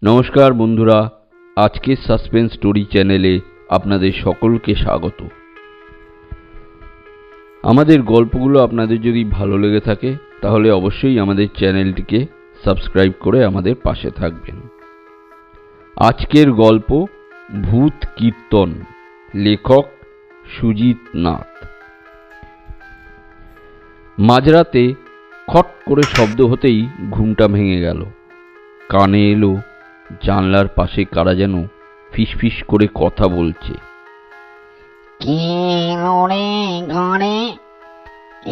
নমস্কার বন্ধুরা, আজকের সাসপেন্স স্টোরি চ্যানেলে আপনাদের সকলকে স্বাগত। আমাদের গল্পগুলো আপনাদের যদি ভালো লেগে থাকে তাহলে অবশ্যই আমাদের চ্যানেলটিকে সাবস্ক্রাইব করে আমাদের পাশে থাকবেন। আজকের গল্প ভূত কীর্তন, লেখক সুজিত নাথ। মাঝরাতে খট করে শব্দ হতেই ঘুমটা ভেঙে গেল। কানে এলো জানলার পাশে কারা যেন ফিসফিস করে কথা বলছে। কে রে ঘরে?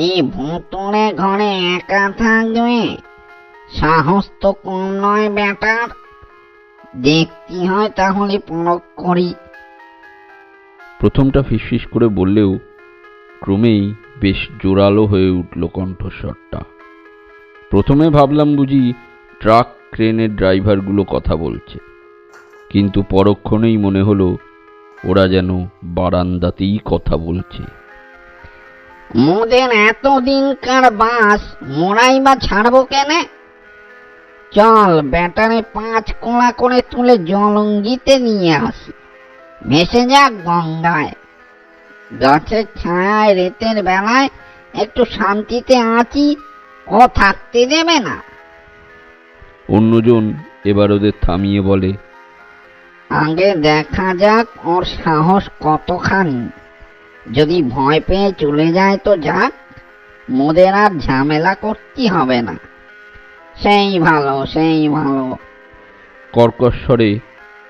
এই ভুতুড়ে ঘরে একা থাকবে? সাহস তো কম নয় বেটার। দেখতে হয় তাহলে পরখ করি। প্রথমটা ফিসফিস করে বললেও ক্রমেই বেশ জোরালো হয়ে উঠল কণ্ঠস্বরটা। প্রথমে ভাবলাম বুঝি ট্রাক ক্রেনের ড্রাইভারগুলো কথা বলছে, কিন্তু পরক্ষণেই মনে হলো ওরা যেন বারান্দাতেই কথা বলছে। মোদের এতদিনকার বাস মোরাই বা ছাড়বো কেনে? চল ব্যাটারে 5 কোলা করে তুলে জলঙ্গিতে নিয়ে আসি, ভেসে যাক গঙ্গায়। গাছের ছায়ায় রাতের বেলায় একটু শান্তিতে আছি, ও থাকতে দেবে না। অন্যজন এবার ওদের থামিয়ে বলে, আগে দেখা যাক ওর সাহস কতখানি। যদি ভয় পেয়ে চলে যায় তো যাক, মোদের আর ঝামেলা করতে হবে না। সেই ভালো, সেই ভালো। কর্কশ্বরে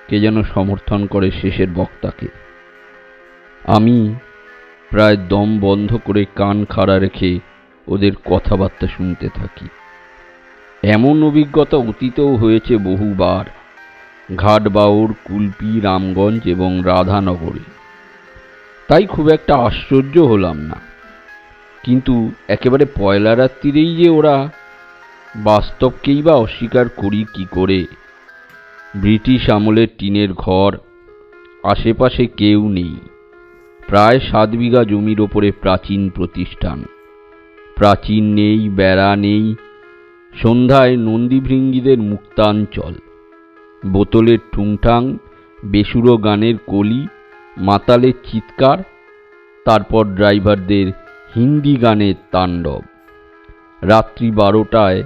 কে যেন সমর্থন করে শেষের বক্তাকে। আমি প্রায় দম বন্ধ করে কান খাড়া রেখে ওদের কথাবার্তা শুনতে থাকি। এমন অভিজ্ঞতা অতীতেও হয়েছে বহুবার, ঘাটবাউর, কুলপি, রামগঞ্জ এবং রাধানগরে। তাই খুব একটা আশ্চর্য হলাম না। কিন্তু একেবারে পয়লা রাত্রিরেই যে ওরা বাস্তবকেই বা অস্বীকার করি কি করে? ব্রিটিশ আমলের টিনের ঘর, আশেপাশে কেউ নেই, প্রায় 7 বিঘা জমির ওপরে প্রাচীন প্রতিষ্ঠান। প্রাচীন নেই, বেড়া নেই। সন্ধ্যায় নন্দীভৃঙ্গীদের মুক্তাঞ্চল, বোতলের ঠুংঠাং, বেসুরো গানের কলি, মাতালের চিৎকার, তারপর ড্রাইভারদের হিন্দি গানের তাণ্ডব। রাত্রি 12টায়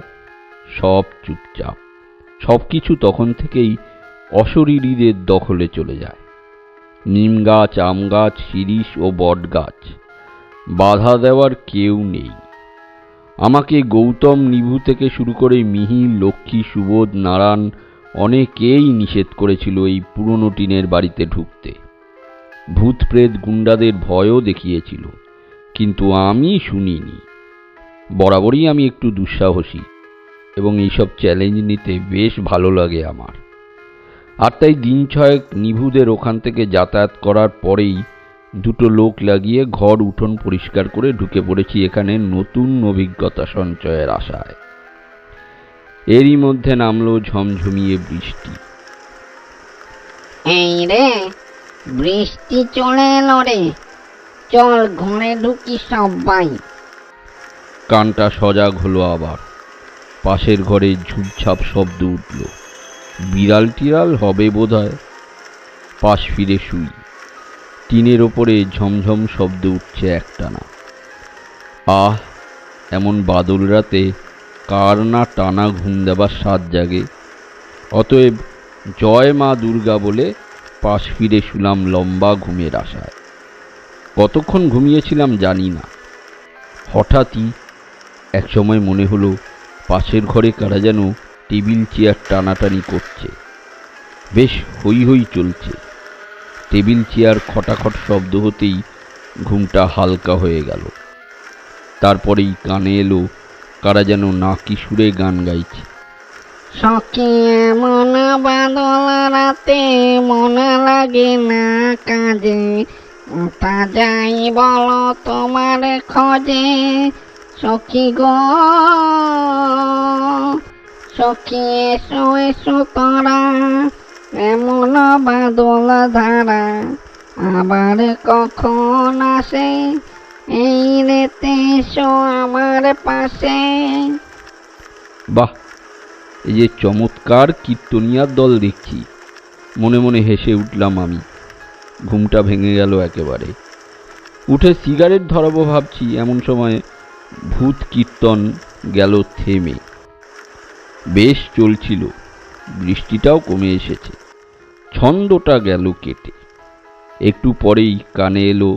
সব চুপচাপ। সব কিছু তখন থেকেই অশরীরীদের দখলে চলে যায়। নিম গাছ, আম গাছ, শিরীষ ও বট গাছ, বাধা দেওয়ার কেউ নেই। আমাকে গৌতম, নিভু থেকে শুরু করে মিহির, লক্ষ্মী, সুবোধ, নারায়ণ অনেকেই নিষেধ করেছিল এই পুরনো টিনের বাড়িতে ঢুকতে। ভূত প্রেত গুন্ডাদের ভয়ও দেখিয়েছিল, কিন্তু আমি শুনিনি। বরাবরই আমি একটু দুঃসাহসী এবং এইসব চ্যালেঞ্জ নিতে বেশ ভালো লাগে আমার। আর তাই দিন 6 নিভুদের ওখান থেকে যাতায়াত করার পরেই 2টো লোক লাগিয়ে ঘর উঠোন পরিষ্কার করে ঢুকে পড়েছি এখানে নতুন অভিজ্ঞতা সঞ্চয়ের আশায়। এরই মধ্যে নামলো ঝমঝমিয়ে বৃষ্টি। এই রে, বৃষ্টি চলে এলো রে। চল ঘরে ঢুকি সবাই। কানটা সজাগ হলো আবার। পাশের ঘরে ঝুপঝাপ শব্দ উঠল। বিড়াল টিড়াল হবে বোধহয়। পাশ ফিরে শুই। টিনের ওপরে ঝমঝম শব্দ উঠছে একটানা। আহ, এমন বাদল রাতে কার না টানা ঘুম দেবার স্বাদ জাগে। অতএব জয় মা দুর্গা বলে পাশ ফিরে শুলাম লম্বা ঘুমের আশায়। কতক্ষণ ঘুমিয়েছিলাম জানি না। হঠাৎই একসময় মনে হলো পাশের ঘরে কারা যেন টেবিল চেয়ার টানাটানি করছে। বেশ হই হই চলছে। টেবিল চেয়ার খটাখট শব্দ হতেই ঘুমটা হালকা হয়ে গেল। তারপরেই কানে এলো কারা যেন নাকি সুরে গান গাইছে। সখী এমন বাদল রাতে মন লাগে না কাজে, তা যাই বলো তোমার খোঁজে। সখী গো, সখী এসো এসো তোরা, এমন বাদল ধারা আবার কখন আসে। এই রেতে এসো আমার পাশে। বাহ, এই যে চমৎকার কীর্তনিয়ার দল দেখছি। মনে মনে হেসে উঠলাম আমি। ঘুমটা ভেঙে গেল একেবারে। উঠে সিগারেট ধরাবো ভাবছি, এমন সময় ভূত কীর্তন গেল থেমে। বেশ চলছিল, বৃষ্টিটাও কমে এসেছে, ছন্দটা গেল কেটে। একটু পরেই কানে এলো,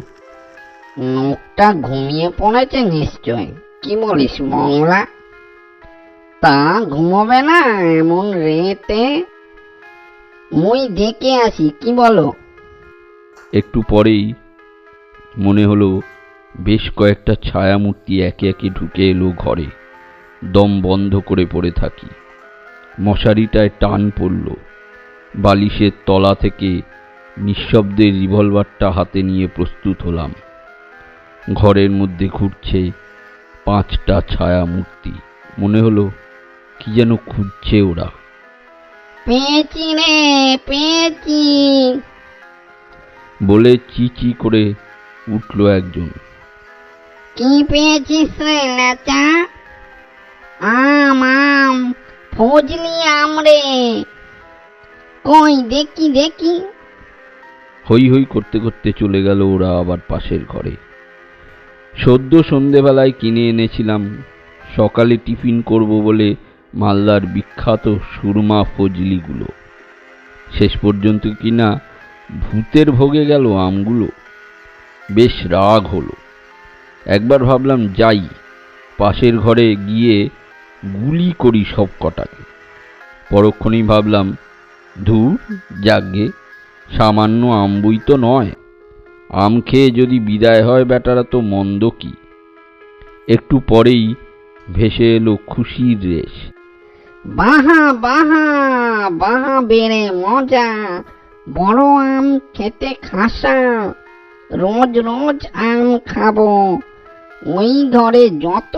মুখটা ঘুমিয়ে পড়েছে নিশ্চয়, কি বলিস মংলা? তা ঘুমোবে না এমন রেতে? মুই দেখে আসি, কি বলো? একটু পরেই মনে হলো বেশ কয়েকটা ছায়ামূর্তি একে একে ঢুকে এলো ঘরে। দম বন্ধ করে পড়ে থাকি। মশারিটায় টান পড়ল। বালিশের তলা থেকে নিঃশব্দে রিভলভারটা হাতে নিয়ে প্রস্তুত হলাম। ঘরের মধ্যে ঘুরছে 5টা ছায়ামূর্তি। মনে হলো কি যেন খুঁজছে ওরা। পেয়েছি রে, পেয়েছি বলে চি চি করে উঠল একজন। কি পেয়েছিস রে লেচা? আম, ফজলি আম রে। কই দেখি দেখি। হই হই করতে করতে চলে গেল ওরা আবার পাশের ঘরে। সদ্য সন্ধেবেলায় কিনে এনেছিলাম সকালে টিফিন করব বলে মালদার বিখ্যাত সুরমা ফজলিগুলো। শেষ পর্যন্ত কিনা ভূতের ভোগে গেল আমগুলো। বেশ রাগ হলো। একবার ভাবলাম যাই, পাশের ঘরে গিয়ে গুলি করি সব কটাকে। পরক্ষণেই ভাবলাম, ধুর যাগ্গে, সামান্য আমবই তো নয়, আম খেয়ে যদি বিদায় হয় বেটারা তো মন্দ কি। একটু পরেই ভেসে এলো খুশির রেশ। বাহা বাহা বাহা বেড়ে মজা, বড় আম খেতে খাসা, রোজ রোজ আম খাবো, ওই ঘরে যত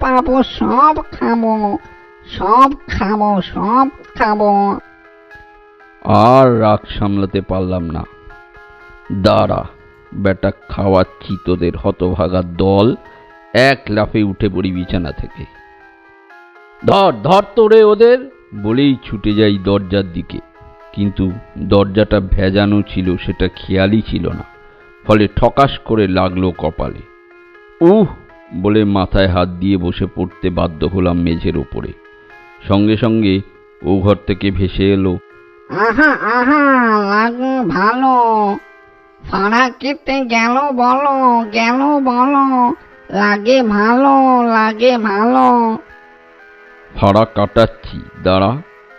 পাবো সব খাবো, সব খাবো, সব খাবো। আর রাগ সামলাতে পারলাম না। দাঁড়া বেটা, খাওয়াচ্ছি তোদের হতভাগার দল। এক লাফে উঠে পড়ি বিছানা থেকে। ধর ধর তোরে ওদের বলেই ছুটে যাই দরজার দিকে। কিন্তু দরজাটা ভেজানো ছিল, সেটা খেয়ালই ছিল না। ফলে ঠকাস করে লাগলো কপালে। উহ বলে মাথায় হাত দিয়ে বসে পড়তে বাধ্য হলাম মেঝের ওপরে। সঙ্গে সঙ্গে ও ঘর থেকে ভেসে এলো, আহা আহা লাগো ভালো, ফাড়া কেটে গেল বলো, গেল বলো, লাগে ভালো, লাগে ভালো। ফাড়া কাটাচ্ছি দাঁড়া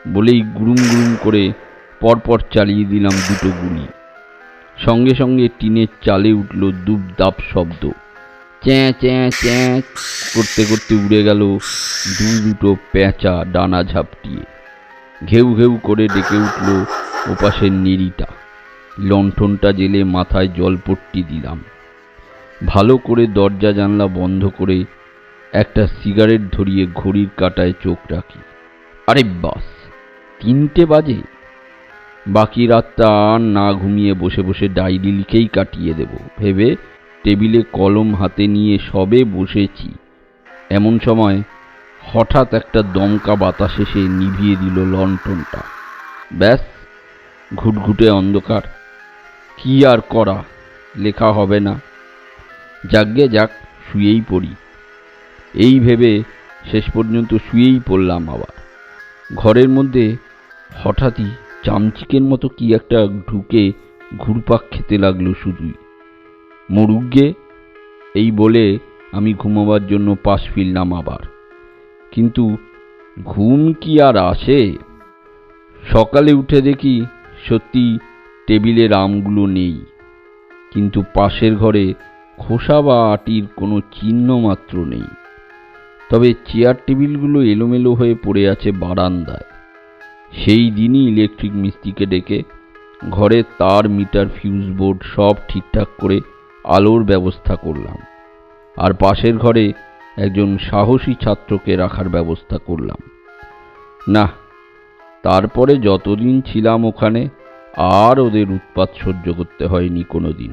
বলেই গুড়ুম গুড়ুম করে পরপর চালিয়ে দিলাম 2টো গুলি। সঙ্গে সঙ্গে টিনের চালে উঠল দুপদাপ শব্দ। চ্যাঁ চ্যাঁ চ্যাঁ করতে করতে উড়ে গেল 2 পেঁচা ডানা ঝাপটিয়ে। ঘেউ ঘেউ করে ডেকে উঠল ওপাশের নেড়িটা। লণ্ঠনটা জেলে মাথায় জলপট্টি দিলাম। ভালো করে দরজা জানলা বন্ধ করে একটা সিগারেট ধরিয়ে ঘড়ির কাঁটায় চোখ রাখি। আরে বাস, 3টে বাজে। বাকি রাতটা আর না ঘুমিয়ে বসে বসে ডায়েরি লিখেই কাটিয়ে দেব ভেবে টেবিলে কলম হাতে নিয়ে সবে বসেছি। এমন সময় হঠাৎ একটা দমকা বাতাস এসে নিভিয়ে দিল লণ্ঠনটা। ব্যাস, ঘুটঘুটে অন্ধকার। কি আর করা, লেখা হবে না, যাগ্গে যাক, শুয়েই পড়ি। এই ভেবে শেষ পর্যন্ত শুয়েই পড়লাম। আবার ঘরের মধ্যে হঠাৎই চামচিকের মতো কি একটা ঢুকে ঘুরপাক খেতে লাগলো শুধুই। মরুগ্গে এই বলে আমি ঘুমাবার জন্য পাশ ফিরলাম আবার। কিন্তু ঘুম কি আর আসে? সকালে উঠে দেখি সত্যি টেবিলের আমগুলো নেই, কিন্তু পাশের ঘরে খোসা বা আটির কোনো চিহ্ন মাত্র নেই। তবে চেয়ার টেবিলগুলো এলোমেলো হয়ে পড়ে আছে বারান্দায়। সেই দিনই ইলেকট্রিক মিস্ত্রিকে ডেকে ঘরে তার, মিটার, ফিউজ বোর্ড সব ঠিকঠাক করে আলোর ব্যবস্থা করলাম। আর পাশের ঘরে একজন সাহসী ছাত্রকে রাখার ব্যবস্থা করলাম। না, তারপরে যতদিন ছিলাম ওখানে আর ওদের উৎপাত সহ্য করতে হয়নি কোনোদিন।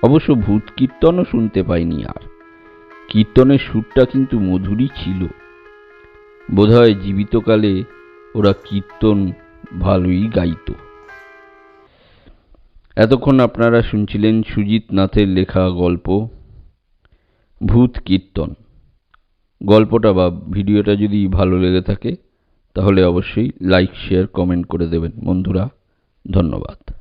অবশ্য ভূত কীর্তনও শুনতে পাইনি আর। কীর্তনের সুরটা কিন্তু মধুরই ছিল। বোধহয় জীবিতকালে ওরা কীর্তন ভালোই গাইত। এতক্ষণ আপনারা শুনছিলেন সুজিত নাথের লেখা গল্প ভূত কীর্তন। গল্পটা বা ভিডিওটা যদি ভালো লেগে থাকে তাহলে অবশ্যই লাইক, শেয়ার, কমেন্ট করে দেবেন বন্ধুরা। ধন্যবাদ।